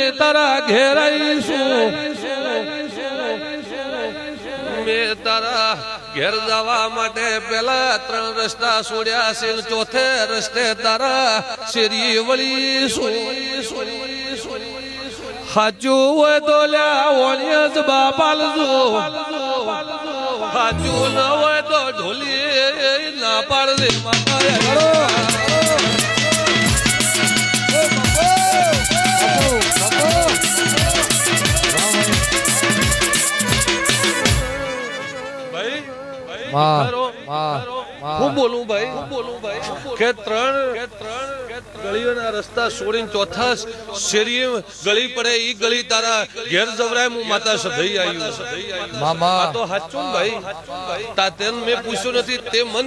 મેં તારા ઘેર આવીશું મેં તારા ઘેર જવા માટે પેલા 3 રસ્તા છોડ્યા છે ચોથે રસ્તે તારા શેરી વળીશું હાચું હોય તો લ્યા ઓણિય જ બાપાલજો હાચું ન હોય તો ઢોલી ના પાડે માતા હું બોલું ભાઈ કે 3 ગલીઓના રસ્તા છોડીને ચોથા શેરી ગલી પડે ઈ ગલી તારા ઘેર જવરાય હું માતા સધઈ આવ્યું મામા તો હાચું ભાઈ તા તેન મેં પૂછ્યું નથી તે મન